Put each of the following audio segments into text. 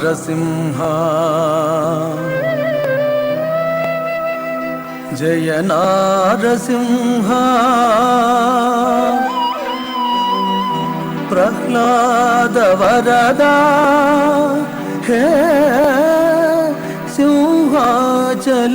నారసింహ జయ నారసింహ ప్రహ్లాద వరదా హే సింహాచలేశ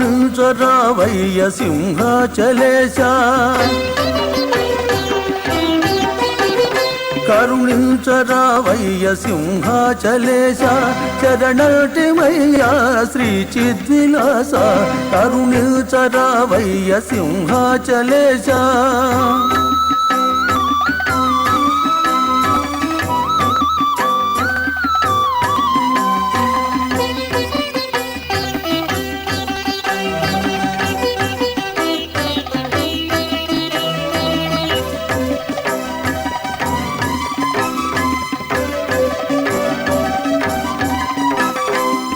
కరుణించరావయ్య సింహాచలేశ కరుణించరావయ్య సింహాచలేశ చరణటిమయ్యా శ్రీ చిద్విలాస కరుణించరావయ్య సింహాచలేశ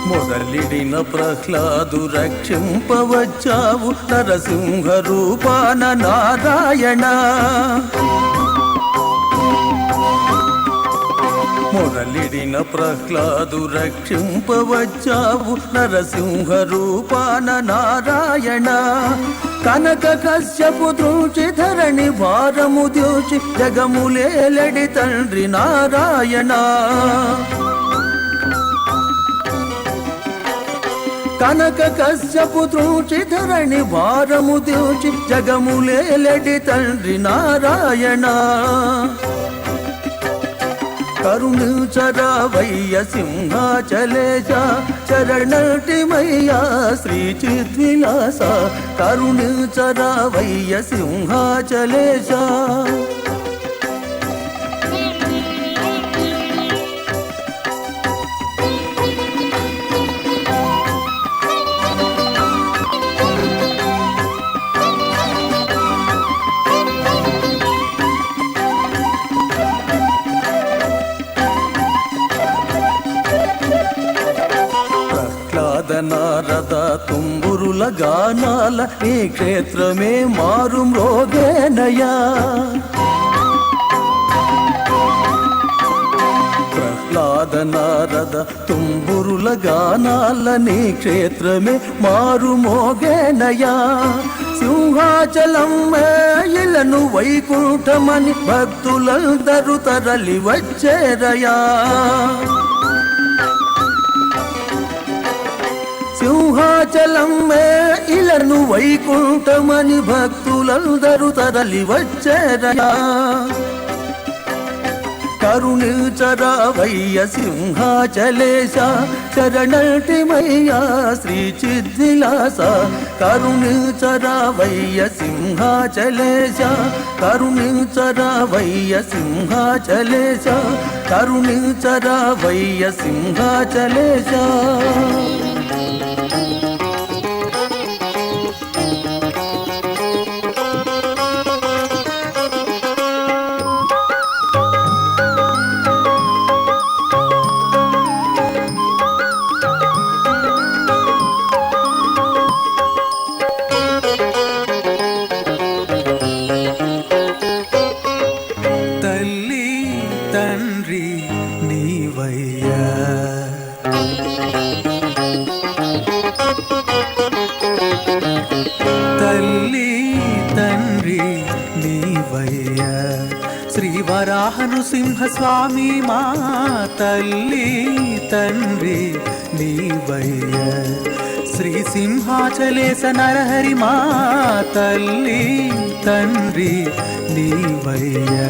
మొదలిడిన ప్రహ్లాదు రక్షింపవచ్చావు నరసింహ రూపాన నారాయణ మొదలిడిన ప్రహ్లాదు రక్షింపవచ్చావు నరసింహ రూపాన నారాయణ కనక కశ్యపు దృంచి ధరణి భారము ద్యోచి జగములేలడి తండ్రి నారాయణ కనక కశ్యపు దృంచి ధరణి భారము ద్యోచి జగములేలడి తండ్రి నారాయణ కరుణించరావయ్య సింహాచలేశ చరణటిమయ్యా శ్రీ చిద్విలాస కరుణించరావయ్య సింహాచలేశ నారద తుంబురుల గానాల నీ క్షేత్రమే మారు మ్రోగేనయా ప్రహ్లాద నారద తుంబురుల గానాల నీ క్షేత్రమే మారు మోగేనయా సింహాచలం ఇలను వైకుంఠమని భక్తులందరూ తరలి వచ్చేరయా సింహాచలం ఇలను వైకుంఠమని భక్తులందరూ తరలి వచ్చేరయా కరుణించరావయ్య సింహాచలేశ శరణటిమయ్యా శ్రీ చిద్విలాస కరుణించరావయ్య సింహాచలేశ కరుణించరావయ్య సింహాచలేశ కరుణించరావయ్య సింహాచలేశ తండ్రి నీవయ్యా తల్లి తండ్రి నీవయ్యా శ్రీవరాహ నృసింహ స్వామి మా తల్లి తండ్రి నీవయ్యా శ్రీ సింహాచలేశ నరహరి మా తల్లి తండ్రి నీవయ్యా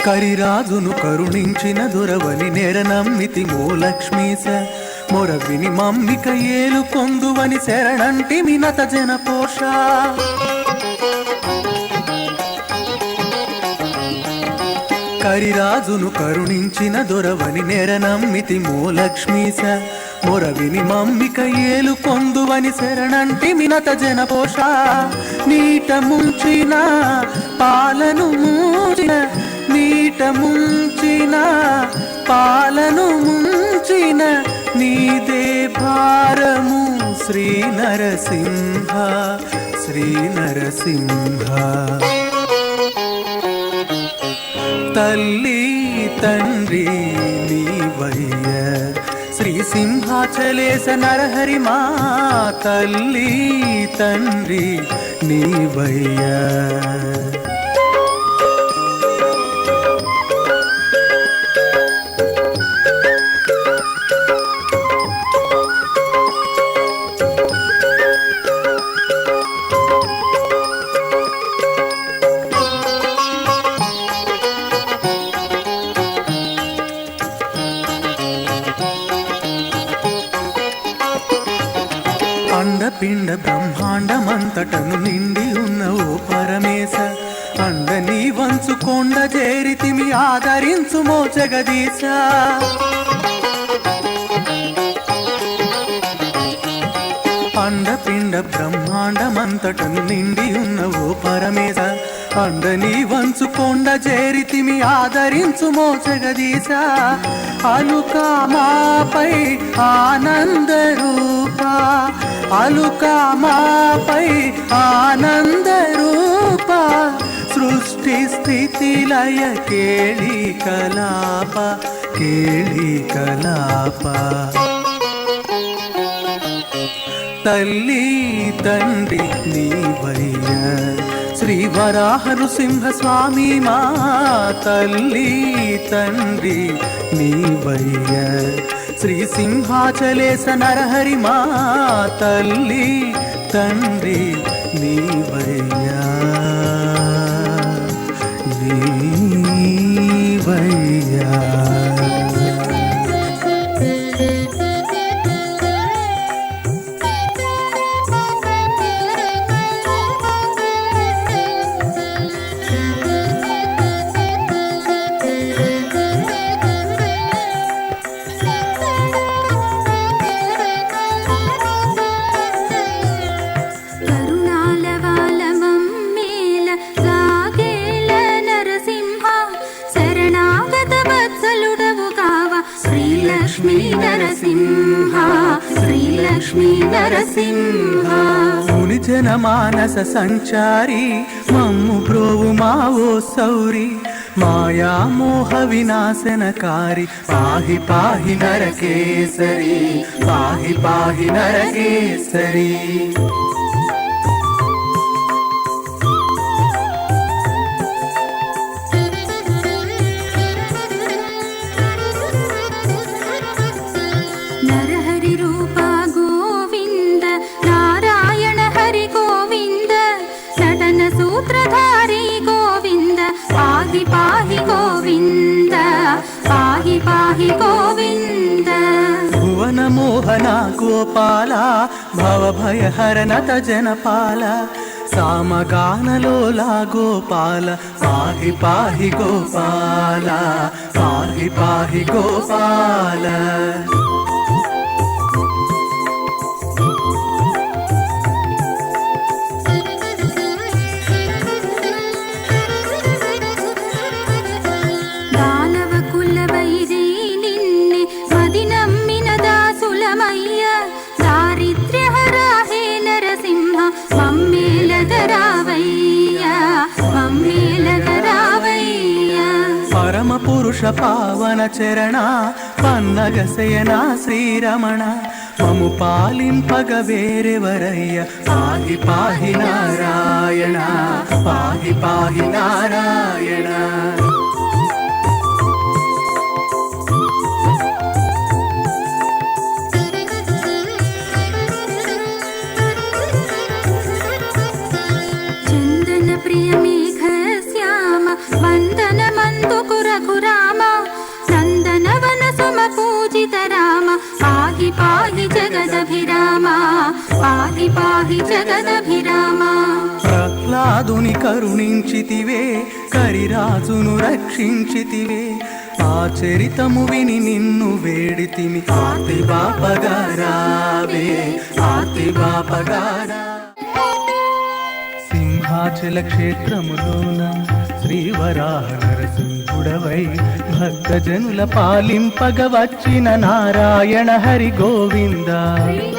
కరిరాజును కరుణించిన దొరవని నెరనమ్మితి మూలక్ష్మీస మొరవిని మమ్మిక ఏలు కొందువని శరణంటి మినత జనపోష కరిరాజును కరుణించిన దొరవని నెరనమ్మితి మూలక్ష్మీస మొరవిని మమ్మిక ఏలు కొందువని శరణంటి మినత జనపోష నీట ముంచిన పాలను ముంచిన నీట ముంచిన పాలను ముంచిన నీదే భారము శ్రీ నరసింహ శ్రీ నరసింహ తల్లి తండ్రి నీవయ్య శ్రీ సింహాచలేశ నరహరి మా తల్లి తండ్రి నీవయ్య అండపిండ బ్రహ్మాండమంతటను నిండి ఉన్న ఓ పరమేశ అండ నీ వంచు కొండ చేరితిమి ఆదరించుమో జగదీశ అండపిండ బ్రహ్మాండమంతటను నిండి ఉన్న ఓ పరమేశ అండ నీ వంచు కొండ చేరితిమి ఆదరించుమో జగదీశ అలుకా మాపై ఆనంద రూప అలుకా మాపై ఆనంద రూప సృష్టి స్థితి లయ కేళి కలాప తల్లి తండ్రి నీవయ్య శ్రీ వరాహ నృసింహ స్వామి మా తల్లి తండ్రి నీవయ్య శ్రీ సింహాచలేశ నరహరి మా తల్లి తండ్రి నీవయ్య నీవయ్య శ్రీలక్ష్మీ నరసింహ ముని జన మానస సంచారి మమ్ము బ్రోవు మావో సౌరి మాయా మోహ వినాశనకారి పాహి పాహి నరకేసరి పాహి పాహి నరకేసరి పాహి గోవింద పాహి పాహి గోవింద భువన మోహన గోపాల భవభయహరనత జనపాల సామగానలోలా గోపాల పాహి పాహి గోపాల పాహి పాహి గోపాల పరమ పురుష పావన చరణ పన్నగ శయన శ్రీరమణ మము పాలింపగ వేరెవరయ్య పాహి పాహి నారాయణ పాహి పాహి నారాయణ చందన ప్రియ మేఘ శ్యామ వందన మందు పాహి పాహి జగదభిరామా ప్రహ్లాదుని కరుణించితివే, కరిరాజును రక్షించితివే, ఆ చరితము విని నిన్ను వేడితిమి, ఆతి బాపగారావే, ఆతి బాపగారా. సింహాచల క్షేత్రములోన శ్రీవరాహ నరసింహుడవై భక్తజనుల పాలింపగ వచ్చిన నారాయణ హరి గోవింద,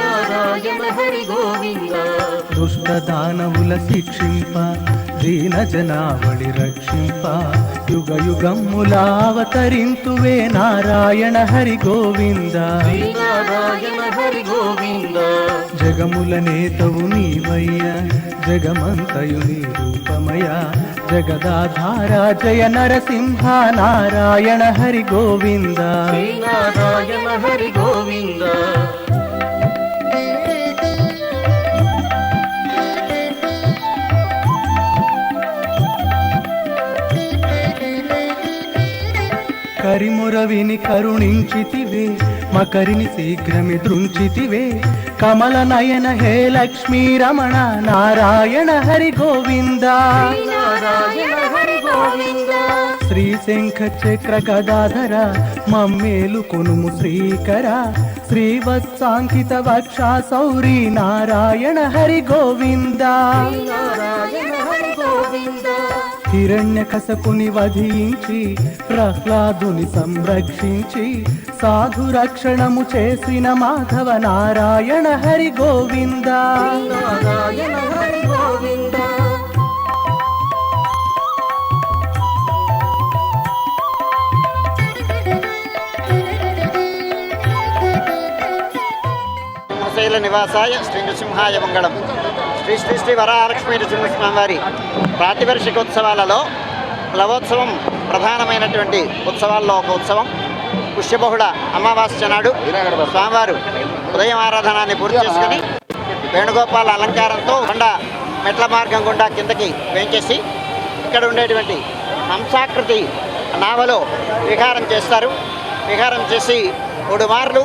నారాయణ హరి గోవింద దుష్ట దానవుల శిక్షింప, దీన జనావళి రక్షింప, యుగ యుగములావతరింతువే నారాయణ హరి గోవింద, నారాయణ హరి గోవింద జగముల నేతవు నీవయ్య, జగమంతయు నీ రూపమయ, జగదాధార జయ నరసింహ నారాయణ హరి గోవింద, నారాయణ హరి గోవింద కరిమురవిని కరుణించితివే, మకరిని శీఘ్రమి దృంచితివే, కమల నయన హే లక్ష్మీ రమణ నారాయణ హరి గోవింద, నారాయణ హరి గోవింద శ్రీ శంఖ చక్ర గదాధర మమ్మేలు కొనుము శ్రీకర, శ్రీవత్సాంకిత వక్షా సౌరీ నారాయణ హరి గోవింద, నారాయణ హరి గోవింద హిరణ్య కసపుని వధించి ప్రహ్లాదుని సంరక్షించి, సాధు రక్షణము చేసిన మాధవ నారాయణ హరి గోవింద, నారాయణ హరి గోవింద శైల నివాసాయ శ్రీ నృసింహాయ మంగళం. శ్రీ శ్రీ శ్రీ వరలక్ష్మీ నృసింహస్వామి వారి ప్రాతివర్షికోత్సవాలలో లవోత్సవం ప్రధానమైనటువంటి ఉత్సవాల్లో ఒక ఉత్సవం. పుష్యబహుళ అమావాస్య నాడు స్వామివారు ఉదయం ఆరాధనాన్ని పూర్తి చేసుకుని వేణుగోపాల అలంకారంతో కొండ మెట్ల మార్గం గుండా కిందకి వేంచేసి ఇక్కడ ఉండేటువంటి హంసాకృతి నావలో విహారం చేస్తారు. విహారం చేసి 3 మార్లు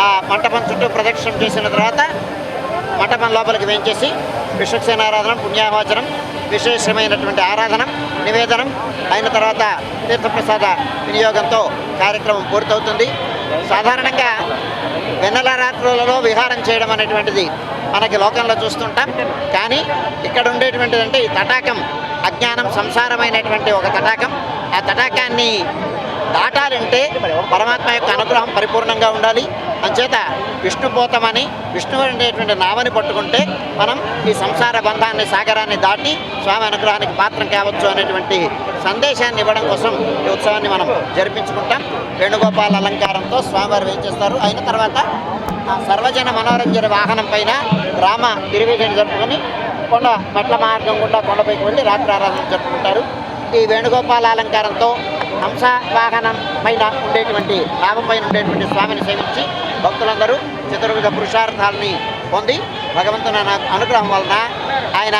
ఆ మంటపం చుట్టూ ప్రదక్షిణం చేసిన తర్వాత మంటపం లోపలికి వేంచేసి విశ్వక్సేనారాధనం, పుణ్యాహవచనం, విశేషమైనటువంటి ఆరాధనం, నివేదనం అయిన తర్వాత తీర్థప్రసాద వినియోగంతో కార్యక్రమం పూర్తవుతుంది. సాధారణంగా వెన్నెల రాత్రులలో విహారం చేయడం అనేటువంటిది మనకి లోకంలో చూస్తుంటాం. కానీ ఇక్కడ ఉండేటువంటిది అంటే ఈ తటాకం అజ్ఞానం సంసారమైనటువంటి ఒక తటాకం. ఆ తటాకాన్ని దాటాలంటే పరమాత్మ యొక్క అనుగ్రహం పరిపూర్ణంగా ఉండాలి. అంచేత విష్ణుపోతమని విష్ణువు అనేటువంటి నామని పట్టుకుంటే మనం ఈ సంసార బంధాన్ని, సాగరాన్ని దాటి స్వామి అనుగ్రహానికి పాత్రం కావచ్చు అనేటువంటి సందేశాన్ని ఇవ్వడం కోసం ఈ ఉత్సవాన్ని మనం జరిపించుకుంటాం. వేణుగోపాల అలంకారంతో స్వామివారు ఏం చేస్తారు. అయిన తర్వాత సర్వజన మనోరంజన వాహనం పైన రామ తిరువీధిని జరుపుకొని కొండ మెట్ల మార్గం గుండా కొండపైకి వెళ్ళి రాత్రి ఆరాధన జరుపుకుంటారు. ఈ వేణుగోపాల అలంకారంతో హంస వాహనం పైన ఉండేటువంటి నామం పైన ఉండేటువంటి స్వామిని సేవించి భక్తులందరూ చతుర్విధ పురుషార్థాలని పొంది భగవంతుని అనుగ్రహం వలన ఆయన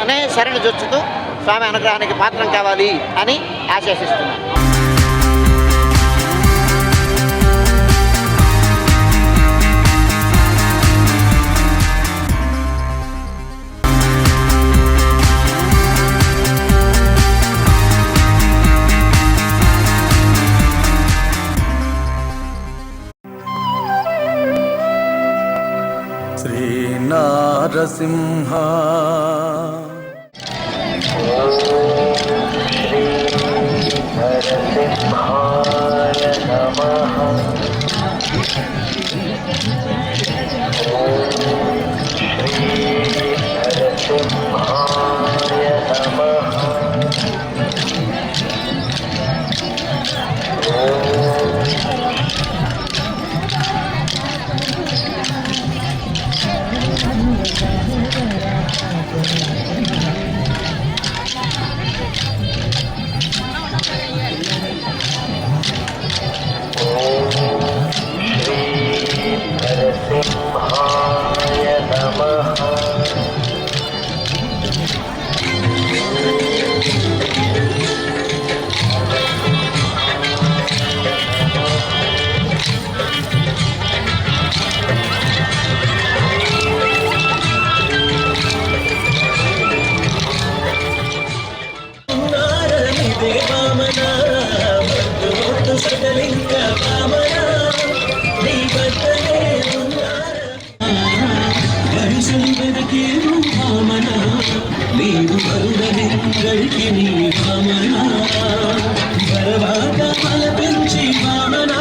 అనే శరణి జొచ్చుతూ స్వామి అనుగ్రహానికి పాత్రం కావాలి అని ఆశీస్తున్నాను. శ్రీనారసింహ నీవు మరుడనెందరికి నీ భామన వరవాక మల పెంచి భామన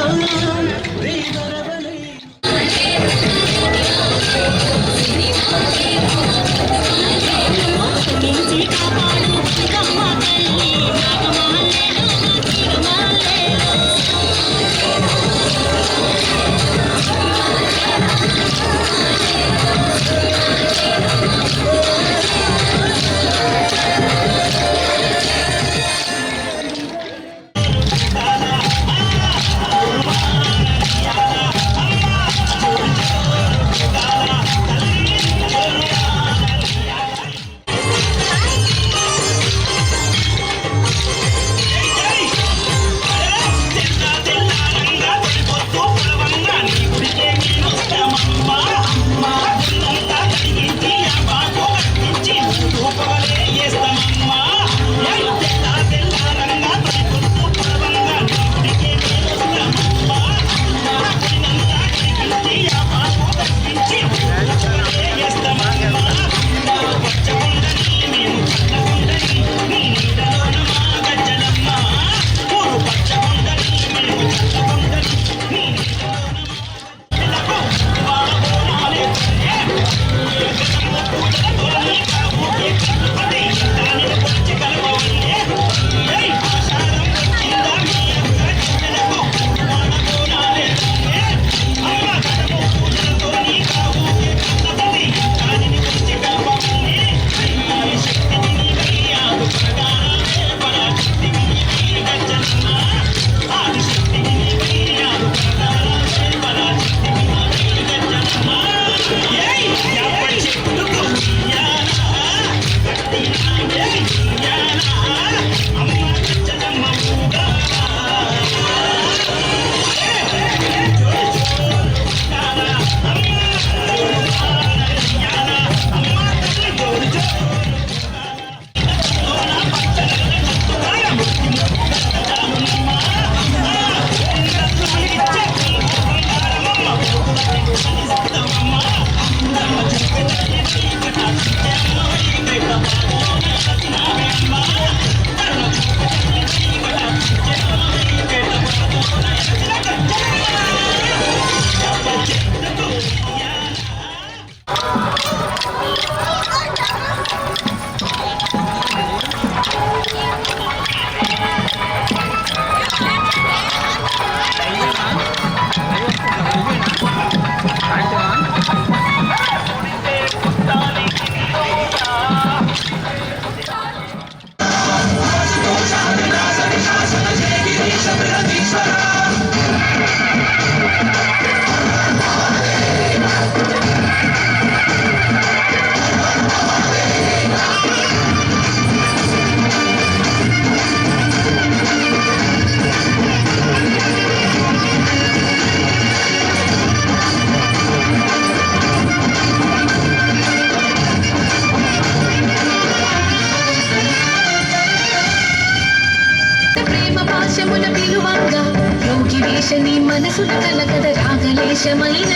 నీ మనసుల కలకద రాగలేశమైన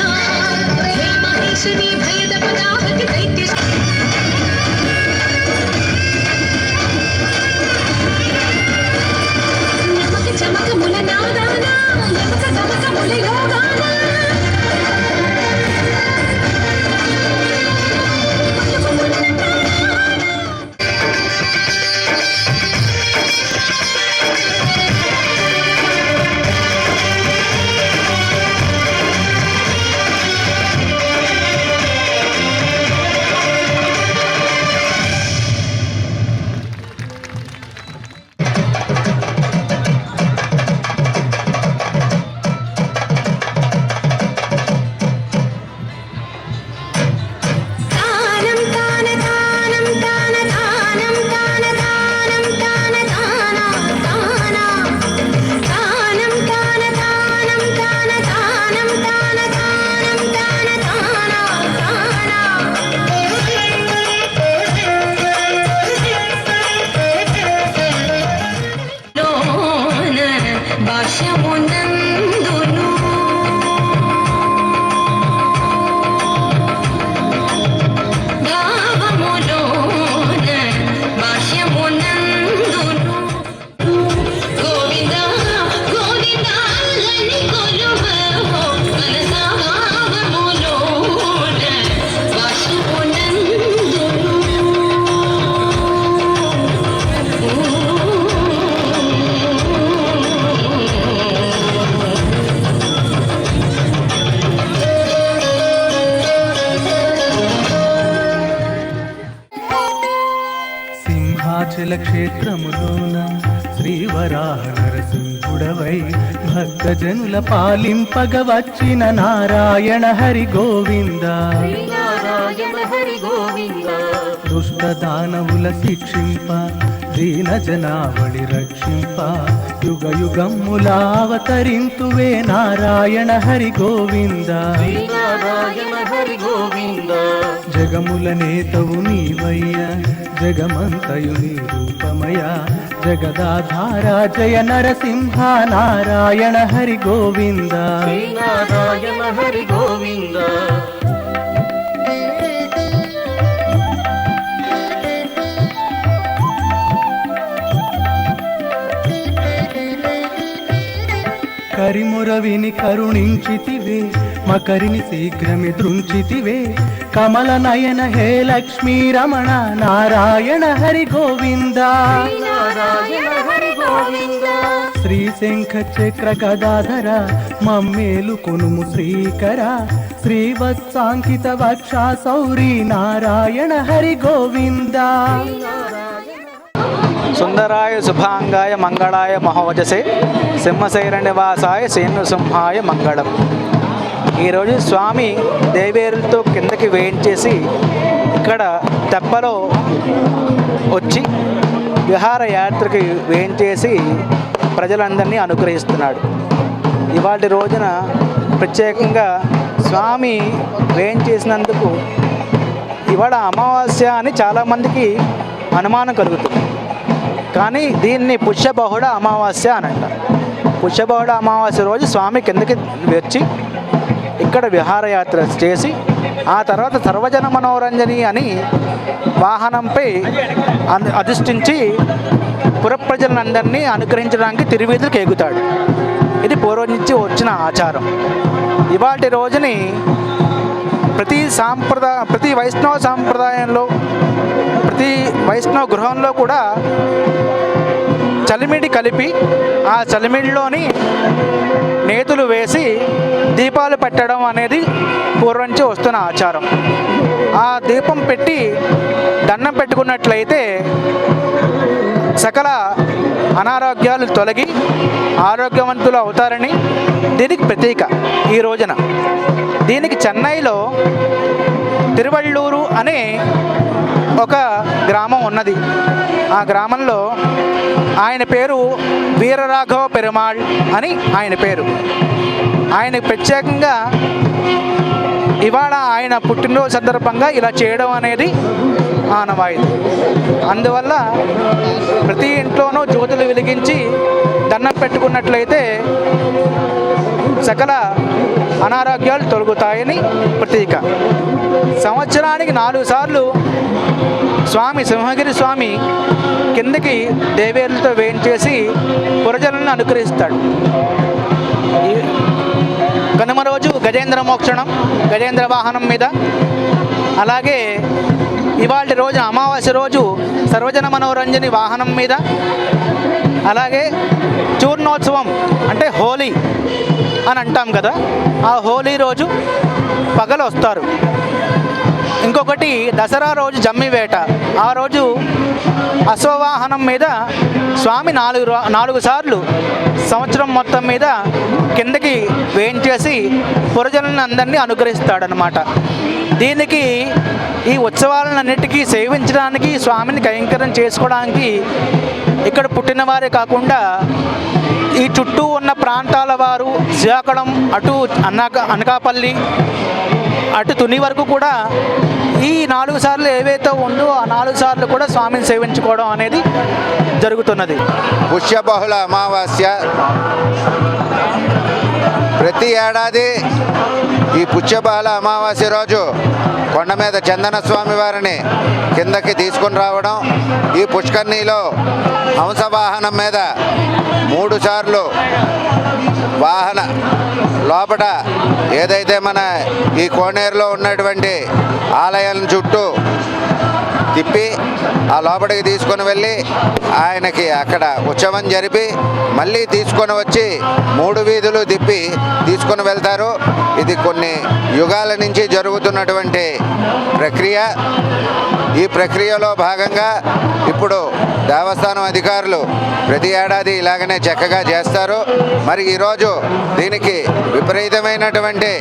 హే మహేశని భయద పదాహతి దైత్య నమక చమక ముల నాదాన నమక చమక ముల యోగాన సింహాచల క్షేత్రములోన శ్రీవరాహ నరసింహుడవై భక్తజనుల పాలింపగ వచ్చిన నారాయణ హరి గోవింద. శ్రీనారాయణ హరి గోవింద దుష్ట దానవుల శిక్షింప దీన జనావళి రక్షింప యుగ యుగములావతరింతువే నారాయణ హరి గోవింద. శ్రీనారాయణ హరి గోవింద జగముల నేతవు నీవయ్య జగమంతయు నీ రూపమయ జగదాధార జయ నరసింహ నారాయణ హరి గోవింద. శ్రీనారాయణ హరి గోవింద కరిముర విని కరుణించితివే మకరిని శీఘ్రమి దృంచితివే కమల నయన హే లక్ష్మీ రమణ నారాయణ హరి గోవింద. శ్రీనారాయణ హరి గోవింద శ్రీ శంఖ చక్ర గదాధర మమ్మేలు కొనుము శ్రీకర శ్రీవత్సాంకిత వక్ష సౌరీ నారాయణ హరి గోవింద. సుందరాయ శుభాంగాయ మంగళాయ మహోజసే సింహశైల నివాసాయ శ్రీనృసింహాయ మంగళం. ఈరోజు స్వామి దేవేరులతో కిందకి వేయించేసి ఇక్కడ తెప్పలో వచ్చి విహారయాత్రకి వేయించేసి ప్రజలందరినీ అనుగ్రహిస్తున్నాడు. ఇవాటి రోజున ప్రత్యేకంగా స్వామి వేయించేసినందుకు ఇవాళ అమావాస్య అని చాలామందికి అనుమానం కలుగుతుంది. కానీ దీన్ని పుష్యబహుళ అమావాస్య అని అంటారు. పుష్యబహుళ అమావాస్య రోజు స్వామి కిందకి వచ్చి ఇక్కడ విహారయాత్ర చేసి ఆ తర్వాత సర్వజన మనోరంజని అని వాహనంపై అధిష్ఠించి పురప్రజలందరినీ అనుగ్రహించడానికి తిరువీధులకు ఎగుతాడు. ఇది పూర్వం నుంచి వచ్చిన ఆచారం. ఇవాటి రోజుని ప్రతి వైష్ణవ సాంప్రదాయంలో ప్రతి వైష్ణవ గృహంలో కూడా చలిమిడి కలిపి ఆ చలిమిడిలోని నేతులు వేసి దీపాలు పెట్టడం అనేది పూర్వం నుంచి వస్తున్న ఆచారం. ఆ దీపం పెట్టి దండం పెట్టుకున్నట్లయితే సకల అనారోగ్యాలు తొలగి ఆరోగ్యవంతులు అవుతారని దీనికి ప్రతీక ఈ రోజున. దీనికి చెన్నైలో తిరువళ్ళూరు అనే ఒక గ్రామం ఉన్నది. ఆ గ్రామంలో ఆయన పేరు వీరరాఘవ పెరుమాళ్ అని ఆయన పేరు. ఆయన ప్రత్యేకంగా ఇవాళ ఆయన పుట్టినరోజు సందర్భంగా ఇలా చేయడం అనేది ఆనవాయితీ. అందువల్ల ప్రతి ఇంట్లోనూ జ్యోతులు వెలిగించి దండం పెట్టుకున్నట్లయితే సకల అనారోగ్యాలు తొలగుతాయని ప్రతీక. సంవత్సరానికి 4 సార్లు స్వామి సింహగిరి స్వామి కిందకి దేవేరులతో వేయించేసి పురజనులను అనుగ్రహిస్తాడు. కనుమ రోజు గజేంద్ర మోక్షణం గజేంద్ర వాహనం మీద, అలాగే ఇవాళ రోజు అమావాస్య రోజు సర్వజన మనోరంజని వాహనం మీద, అలాగే చూర్ణోత్సవం అంటే హోలీ అని అంటాం కదా, ఆ హోలీ రోజు పగలు వస్తారు. ఇంకొకటి దసరా రోజు జమ్మివేట, ఆ రోజు అశ్వవాహనం మీద స్వామి 4 సార్లు సంవత్సరం మొత్తం మీద కిందకి వేయించేసి పురజనులను అందరినీ అనుగ్రహిస్తాడనమాట. దీనికి ఈ ఉత్సవాలన్నిటికీ సేవించడానికి స్వామిని కైంకర్యం చేసుకోవడానికి ఇక్కడ పుట్టిన వారే కాకుండా ఈ చుట్టూ ఉన్న ప్రాంతాల వారు శ్రీకాకుళం అటు అనకాపల్లి అటు తుని వరకు కూడా ఈ 4 సార్లు ఏవైతే ఉందో ఆ 4 సార్లు కూడా స్వామిని సేవించుకోవడం అనేది జరుగుతున్నది. పుష్యబహుళ అమావాస్య ప్రతి ఏడాది ఈ పుష్యబహుళ అమావాస్య రోజు కొండ మీద చందన స్వామి వారిని కిందకి తీసుకుని రావడం, ఈ పుష్కర్ణిలో హంసవాహనం మీద 3 సార్లు వాహన లోపల ఏదైతే మన ఈ కోనేరులో ఉన్నటువంటి ఆలయాల చుట్టూ తిప్పి ఆ లోపలికి తీసుకొని వెళ్ళి ఆయనకి అక్కడ ఉత్సవం జరిపి మళ్ళీ తీసుకొని వచ్చి 3 వీధులు తిప్పి తీసుకొని వెళ్తారు. ఇది కొన్ని యుగాల నుంచి జరుగుతున్నటువంటి ప్రక్రియ. ఈ ప్రక్రియలో భాగంగా ఇప్పుడు దేవస్థానం అధికారులు ప్రతి ఏడాది ఇలాగనే చక్కగా చేస్తారు. మరి ఈరోజు దీనికి విపరీతమైనటువంటి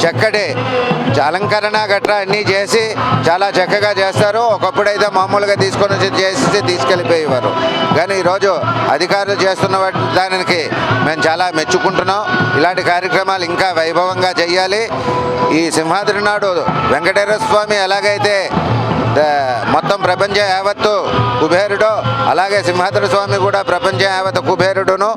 చక్కటి అలంకరణ గట్రా అన్నీ చేసి చాలా చక్కగా చేస్తారు. ఒకప్పుడైతే మామూలుగా తీసుకొని వచ్చి చేసి తీసుకెళ్ళిపోయేవారు. కానీ ఈరోజు అధికారులు చేస్తున్న దానికి మేము చాలా మెచ్చుకుంటున్నాం. ఇలాంటి కార్యక్రమాలు ఇంకా వైభవంగా చేయాలి. ఈ సింహాద్రి నాడు వెంకటేశ్వర స్వామి ఎలాగైతే మొత్తం ప్రపంచం యావత్తు కుబేరుడు, అలాగే సింహాద్రి స్వామి కూడా ప్రపంచం యావత్తు కుబేరుడును.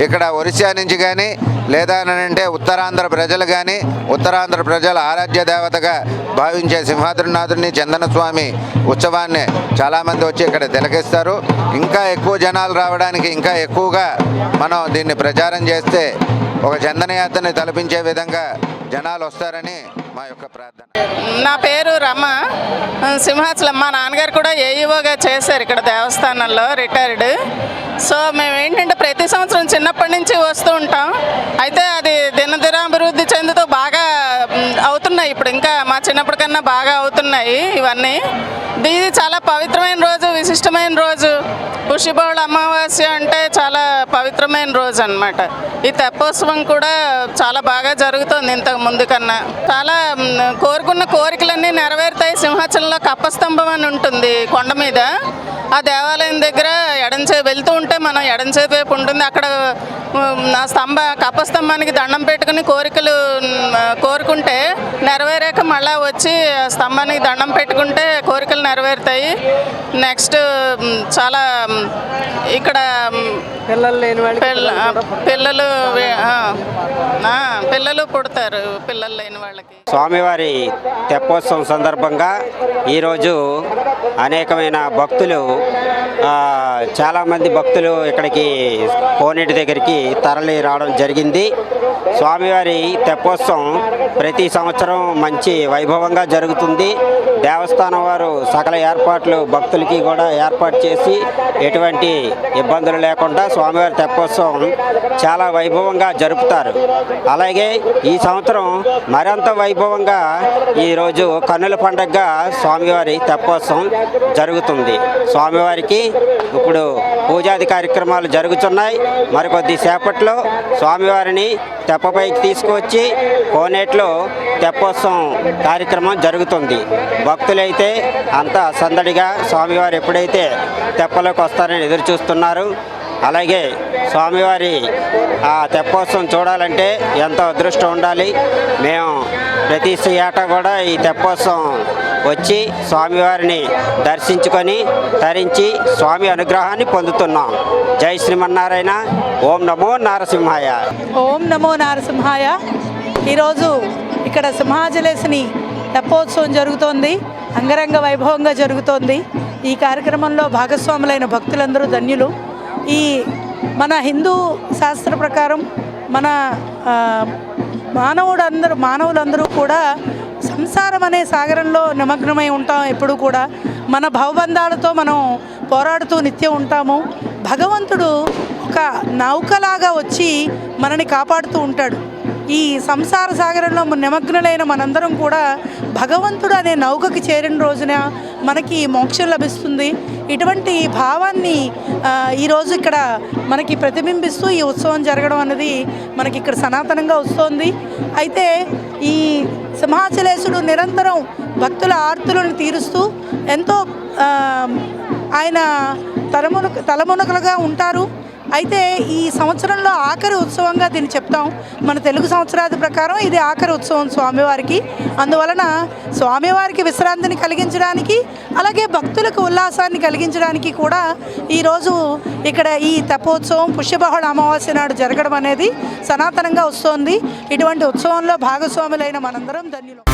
ఇక్కడ ఒరిస్సా నుంచి కానీ లేదా అంటే ఉత్తరాంధ్ర ప్రజలు కానీ ఉత్తరాంధ్ర ప్రజల ఆరాధ్య దేవతగా భావించే సింహాద్రినాథుని చందన స్వామి ఉత్సవాన్ని చాలామంది వచ్చి ఇక్కడ తిలకిస్తారు. ఇంకా ఎక్కువ జనాలు రావడానికి ఇంకా ఎక్కువగా మనం దీన్ని ప్రచారం చేస్తే ఒక చందనయాత్రని తలపించే విధంగా జనాలు వస్తారని మా యొక్క ప్రార్థన. నా పేరు రమ, సింహాచలం. మా నాన్నగారు కూడా ఏఈఓగా చేశారు ఇక్కడ దేవస్థానంలో, రిటైర్డ్. సో మేము ఏంటంటే ప్రతి సంవత్సరం చిన్నప్పటి నుంచి వస్తూ ఉంటాం. అయితే అది దినదినాభివృద్ధి చెందుతూ బాగా అవుతున్నాయి. ఇప్పుడు ఇంకా మా చిన్నప్పటికన్నా బాగా అవుతున్నాయి ఇవన్నీ. ఇది చాలా పవిత్రమైన రోజు, విశిష్టమైన రోజు. పుష్యబహుళ అమావాస్య అంటే చాలా పవిత్రమైన రోజు అన్నమాట. ఈ తెప్పోత్సవం కూడా చాలా బాగా జరుగుతుంది ఇంతకు ముందు కన్నా. చాలా కోరుకున్న కోరికలన్నీ నెరవేరుతాయి. సింహాచలంలో కప్పస్తంభం అని ఉంటుంది కొండ మీద. ఆ దేవాలయం దగ్గర వెళ్తూ ఉంటే మనం ఎడంచేతి వైపు ఉంటుంది. అక్కడ ఆ కప్పస్తంభానికి దండం పెట్టుకుని కోరికలు కోరుకుంటే నెరవేరాక మళ్ళీ వచ్చి స్తంభానికి దండం పెట్టుకుంటే కోరికలు నెరవేరుతాయి. నెక్స్ట్ చాలా ఇక్కడ పిల్లలు పుడతారు, పిల్లలు లేని వాళ్ళకి. స్వామివారి తెప్పోత్సవం సందర్భంగా ఈరోజు అనేకమైన భక్తులు, చాలామంది భక్తులు ఇక్కడికి కోనేటి దగ్గరికి తరలి రావడం జరిగింది. స్వామివారి తెప్పోత్సవం ప్రతి సంవత్సరం మంచి వైభవంగా జరుగుతుంది. దేవస్థానం వారు సకల ఏర్పాట్లు భక్తులకి కూడా ఏర్పాటు చేసి ఎటువంటి ఇబ్బందులు లేకుండా స్వామివారి తెప్పోత్సవం చాలా వైభవంగా జరుపుతారు. అలాగే ఈ సంవత్సరం మరింత వైభవంగా ఈరోజు కన్నుల పండుగగా స్వామివారి తెప్పోత్సవం జరుగుతుంది. స్వామివారికి ఇప్పుడు పూజాది కార్యక్రమాలు జరుగుతున్నాయి. మరికొద్ది సేపట్లో స్వామివారిని తెప్పపైకి తీసుకువచ్చి కోనేట్లో తెప్పోత్సవం కార్యక్రమం జరుగుతుంది. భక్తులైతే అంతా సందడిగా స్వామివారు ఎప్పుడైతే తెప్పలోకి వస్తారని ఎదురు చూస్తున్నారు. అలాగే స్వామివారి ఆ తెప్పోత్సవం చూడాలంటే ఎంతో అదృష్టం ఉండాలి. మేము ప్రతి ఏటా కూడా ఈ తెప్పోత్సవం వచ్చి స్వామివారిని దర్శించుకొని తరించి స్వామి అనుగ్రహాన్ని పొందుతున్నాం. జై శ్రీమన్నారాయణ. ఓం నమో నారసింహాయ. ఓం నమో నారసింహాయ. ఈరోజు ఇక్కడ సింహాచలేశుని తెప్పోత్సవం జరుగుతోంది. అంగరంగ వైభవంగా జరుగుతోంది. ఈ కార్యక్రమంలో భాగస్వాములైన భక్తులందరూ ధన్యులు. ఈ మన హిందూ శాస్త్ర ప్రకారం మన మానవులందరూ కూడా సంసారం అనే సాగరంలో నిమగ్నమై ఉంటాం. ఎప్పుడు కూడా మన భవబంధాలతో మనం పోరాడుతూ నిత్యం ఉంటాము. భగవంతుడు ఒక నౌకలాగా వచ్చి మనని కాపాడుతూ ఉంటాడు. ఈ సంసార సాగరంలో నిమగ్నులైన మనందరం కూడా భగవంతుడు అనే నౌకకి చేరిన రోజున మనకి మోక్షం లభిస్తుంది. ఇటువంటి భావాన్ని ఈరోజు ఇక్కడ మనకి ప్రతిబింబిస్తూ ఈ ఉత్సవం జరగడం అన్నది మనకి ఇక్కడ సనాతనంగా వస్తోంది. అయితే ఈ సింహాచలేశుడు నిరంతరం భక్తుల ఆర్తులను తీరుస్తూ ఎంతో ఆయన తలమునకలుగా ఉంటారు. అయితే ఈ సంవత్సరంలో ఆఖరి ఉత్సవంగా దీన్ని చెప్తాం. మన తెలుగు సంవత్సరాది ప్రకారం ఇది ఆఖరి ఉత్సవం స్వామివారికి. అందువలన స్వామివారికి విశ్రాంతిని కలిగించడానికి, అలాగే భక్తులకు ఉల్లాసాన్ని కలిగించడానికి కూడా ఈరోజు ఇక్కడ ఈ తెప్పోత్సవం పుష్యబహుళ అమావాస్య నాడు జరగడం అనేది సనాతనంగా వస్తోంది. ఇటువంటి ఉత్సవంలో భాగస్వాములైన మనందరం ధన్యులం.